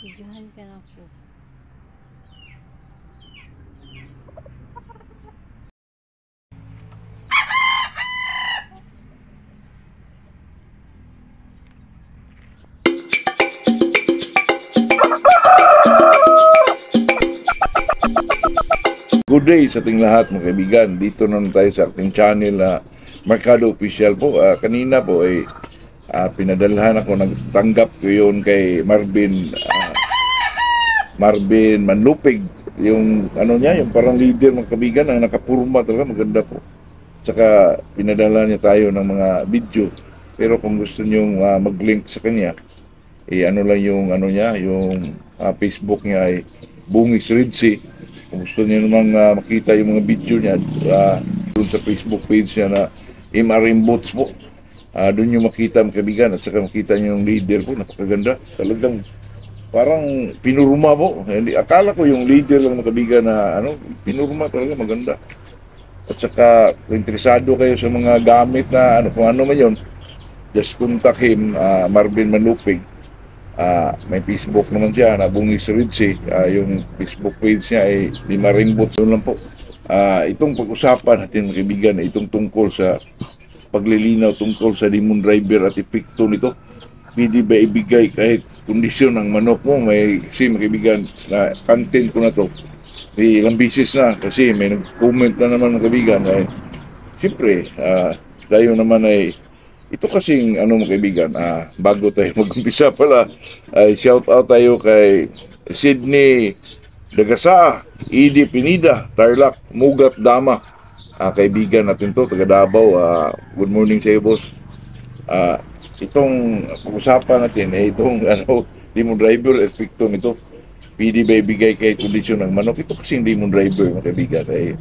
Videohan ka na po. Good day sa ating lahat mga kaibigan. Dito naman tayo sa ating channel na Mercado Official po. Kanina po ay pinadalhan ako, nagtanggap ko yun kay Marvin Manlupig. Yung ano niya, yung parang leader mga kaibigan na nakapurma talaga, maganda po. Tsaka pinadala niya tayo ng mga video. Pero kung gusto nyo mag-link sa kanya, ano lang yung ano niya, yung Facebook niya ay Bungis Ridsi. Kung gusto niyo namang makita yung mga video niya doon sa Facebook page niya na MRM Bots po, doon nyo makita mga kaibigan, at saka makita nyo yung leader po, napakaganda. Talagang parang pinurma po. Hindi, akala ko yung leader lang mga kaibigan na pinurma talaga, maganda. At saka kung interesado kayo sa mga gamit na kung ano man yun, just contact him, Marvin Manlupig. May Facebook naman siya na Bungis Ridsi. Yung Facebook page niya ay Limarimbot. So lang po. Itong pag-usapan natin mga kaibigan, itong tungkol sa paglilinaw tungkol sa demon driver at epekto nito. Pwede ba ibigay kahit kondisyon ng manok mo? May kasi mga kaibigan na content ko na to. Ilang bisis na kasi may nag-comment na naman mga kaibigan. Siyempre, tayo naman ay ito kasing mga kaibigan, bago tayo mag-umpisa pala, ay shout out tayo kay Sydney Dagasa, Edie Pinida, Tarlac, Mugat Dama. Kaibigan natin to, taga Davao. Good morning sa iyo, boss. Itong pag-usapan natin ay itong demon driver, epekto nito. Pwede ba ibigay kay kondisyon ng manok? Ito kasing demon driver mga kaibigan ay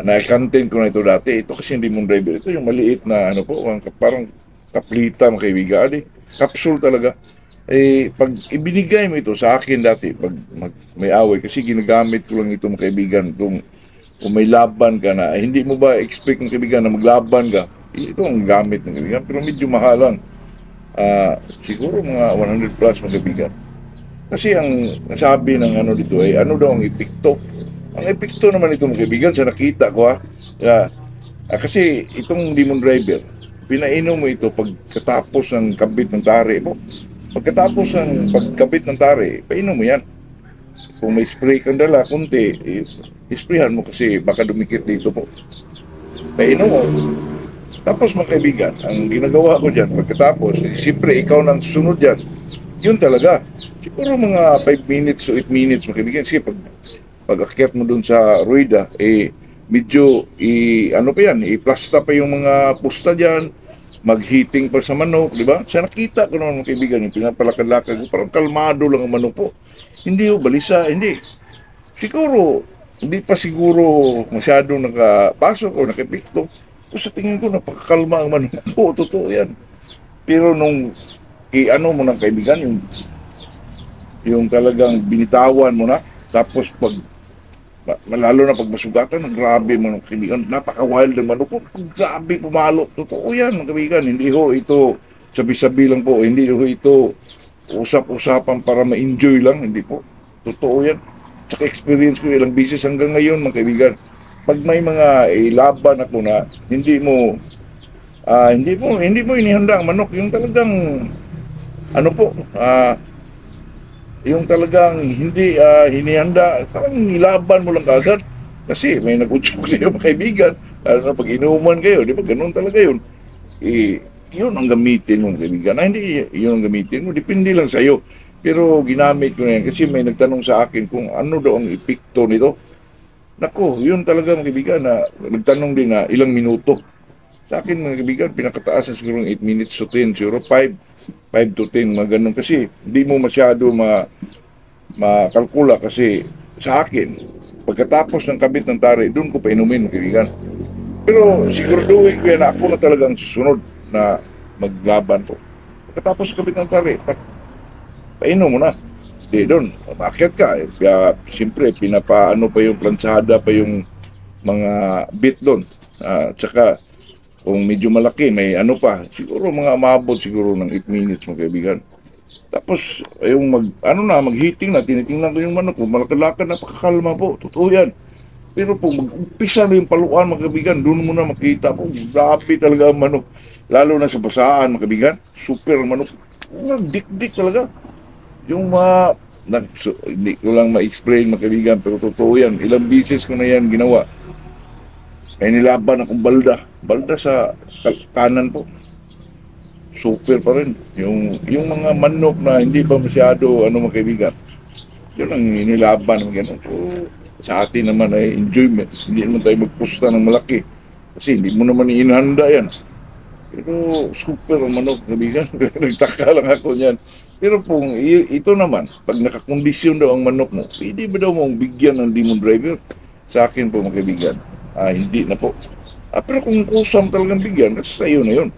na-content ko na ito dati. Ito kasi hindi mong driver. Ito yung maliit na parang kaplita mga kaibigan. Capsule talaga. Pag ibinigay mo ito sa akin dati, pag may away, kasi ginagamit ko lang ito mga kaibigan. Kung may laban ka na, hindi mo ba expect mga kaibigan na maglaban ka? Ito ang gamit ng kaibigan. Pero medyo mahal lang. Siguro mga 100 plus mga kaibigan. Kasi ang nasabi ng dito ay daw ang epekto. Ang epekto naman ito mga kaibigan sa nakita ko kasi itong demon driver, pinainom mo ito pagkatapos ng kabit ng tari mo. Pagkatapos ng pagkabit ng tari, painom mo yan. Kung may spray kang dala, kunti, isprayhan mo kasi baka dumikit dito po. Painom mo. Tapos mga kaibigan, ang ginagawa ko dyan, pagkatapos, siyempre ikaw nang sunod dyan, yun talaga. Siguro mga 5 minutes o 8 minutes mga kaibigan, kasi pag-akyat mo dun sa rueda, medyo, pa yan, i-plasta pa yung mga pusta dyan, mag-heating pa sa manok, di ba? Sa nakita ko naman mga kaibigan, yung pinapalakad-lakad ko, parang kalmado lang ang manok po. Hindi balisa, hindi. Siguro, hindi pa siguro masyadong nakapasok o nakipikto. So sa tingin ko, napakakalma ang manok po, totoo yan. Pero nung, mo ng kaibigan, yung talagang binitawan mo na, tapos lalo na pag masugatan, grabe mga kaibigan, napaka-wild ng manok po, grabe pumalo. Totoo yan mga kaibigan, hindi ho ito sabi-sabi lang po, hindi ho ito usap-usapan para ma-enjoy lang, hindi po. Totoo yan. Tsaka experience ko ilang beses hanggang ngayon mga kaibigan. Pag may mga laban ako na hindi mo inihanda ang manok, yung talagang yung talagang hindi hinihanda, parang nilaban mo lang kagad. Kasi may nag-utsok sa'yo mga kaibigan. Pag inuman kayo, di ba ganun talaga yun. Yun ang gamitin mo kaibigan. Hindi yun ang gamitin mo, depende lang sa'yo. Pero ginamit ko na yan kasi may nagtanong sa akin kung ano daw ang epekto nito. Nako, yun talaga mga kaibigan na nagtanong din na ilang minuto. Sa akin mga kaibigan, pinakataas na siguro 8 minutes to 10, siguro 5 to 10, mga ganun. Kasi hindi mo masyado makalkula kasi sa akin, pagkatapos ng kabit ng tari, doon ko painumin mga kaibigan. Pero siguraduhin ko yan na ako na talagang susunod na maglaban po. Pagkatapos ng kabit ng tari, painom mo na. Di doon, maakyat ka. Kaya siyempre, pinapaano pa yung planchada pa yung mga bit doon. Tsaka, kung medyo malaki, may pa, siguro mga umabot siguro ng 8 minutes mga kaibigan. Tapos, yung mag-heating na, tinitingnan ko yung manok ko, malakad-lakad, napakakalma po, totoo yan. Pero po, mag-umpisa na yung paluan, mga kaibigan, doon mo na makita po, grabe talaga ang manok. Lalo na sa basaan, mga kaibigan, super ang manok. Dik-dik talaga. Yung hindi ko lang ma-explain, mga kaibigan, pero totoo yan. Ilang bisis ko na yan ginawa. May nilaban akong balda sa kanan po. Super pa rin. Yung mga manok na hindi pa masyado, mga kaibigan, yun ang inilaban ng gano'n. So, sa atin naman ay enjoyment. Hindi naman tayo magpusta ng malaki. Kasi hindi mo naman inihanda yan. Pero super ang manok, kaibigan. Nagtaka lang ako niyan. Pero kung ito naman, pag nakakondisyon daw ang manok mo, hindi ba daw mong bigyan ng demon driver? Sa akin po, mga kaibigan, hindi na po. Pero kung kusang talagang bigyan, sa iyo na yun.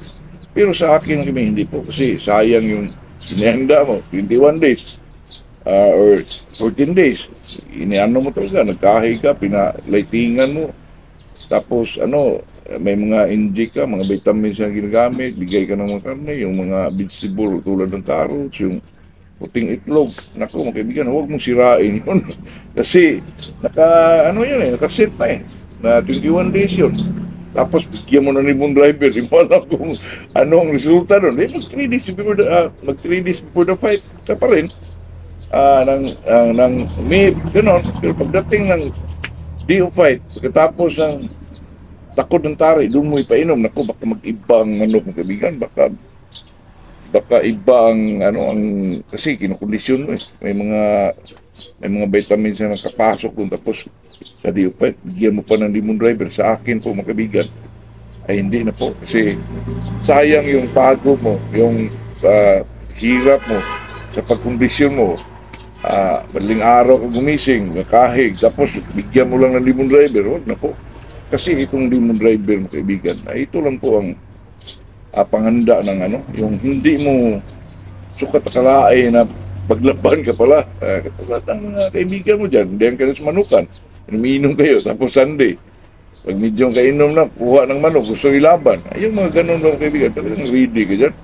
Pero sa akin, hindi po. Kasi sayang yung inihanda mo, 21 days. Or 14 days. Iniano mo talaga, nagkahi ka, pinalightingan mo. Tapos may mga inject ka, mga vitamins na ginagamit, bigay ka ng mga karne, yung mga vegetable tulad ng carrots, yung puting itlog. Naku, mga kaibigan, huwag mong sirain yun. Kasi nakaset na na 21 days yun. Tapos bigyan mo na ni mong driver, di mo alam kung ano ang resulta doon. Mag 3 days before the fight ka pa rin. Ng meat, gano'n. Pero pagdating ng day of fight, pagkatapos ng takod ng tari, doon mo ipainom. Naku, baka mag-iba ang manok ng kaibigan. Baka iba kasi kinukondisyon mo eh. May mga vitamins na nakapasok doon. Tapos sa day of fight, bigyan mo pa ng lemon driver. Sa akin po, mga kaibigan, ay hindi na po. Kasi sayang yung pagod mo, yung hirap mo sa pagkondisyon mo. Madaling araw ka gumising, nakahig, tapos bigyan mo lang ng lemon driver, huwag na po. Kasi itong lemon driver, mga kaibigan, ito lang po ang panghanda ng yung hindi mo sukat akalain na paglaban ka pala. Katulad ng mga kaibigan mo dyan, diyan ka na sa manukan, umiinom kayo, tapos Sunday, pag medyo kainom na, kuha ng manok, gusto ilaban. Yung mga ganun mga kaibigan, talagang ready ka dyan.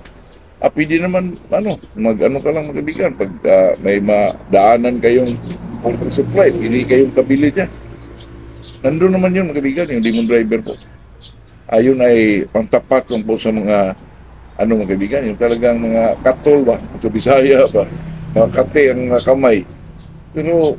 Pwede naman, ka lang mga kaibigan, pag may madaanan kayong water supply, hindi kayong kabili dyan. Nandun naman yun mga kaibigan, yung demon driver po. Ayun ay pangtapat lang po sa mga, mga kaibigan, yung talagang mga katol ba, sa Bisaya ba, mga kate ang mga kamay. Pero,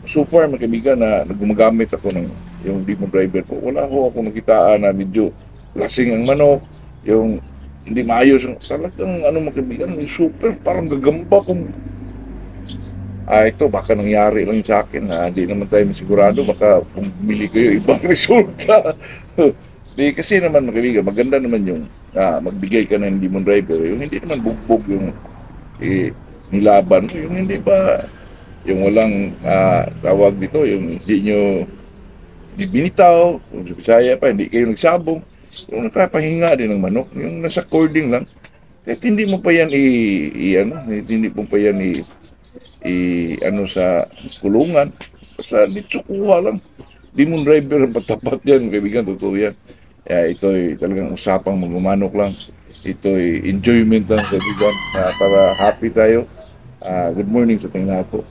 so far mga kaibigan na gumagamit ako ng yung demon driver po, wala ho ako nakitaan na medyo lasing ang manok, yung hindi maayos. Talagang mga kaibigan, super, parang gagamba kung ito, baka nangyari lang sa akin na hindi naman tayo masigurado, baka kung bumili kayo ibang resulta. Kasi naman mga kaibigan, maganda naman yung magbigay ka ng demon driver, yung hindi naman bugbog yung nilaban, yung hindi ba, yung walang tawag dito, yung hindi nyo binitaw, kung sa Bisaya pa, hindi kayo nagsabong. Yung nakapahinga din ng manok, yung nasa cording lang, kahit hindi mo pa yan hindi mo pa yan sa kulungan, basta dito kuha lang. Demon driver ang patapat yan, kaibigan, totoo yan. Ito'y talagang usapang magmamanok lang. Ito'y enjoyment lang, kaibigan, para happy tayo. Good morning sa tingin po.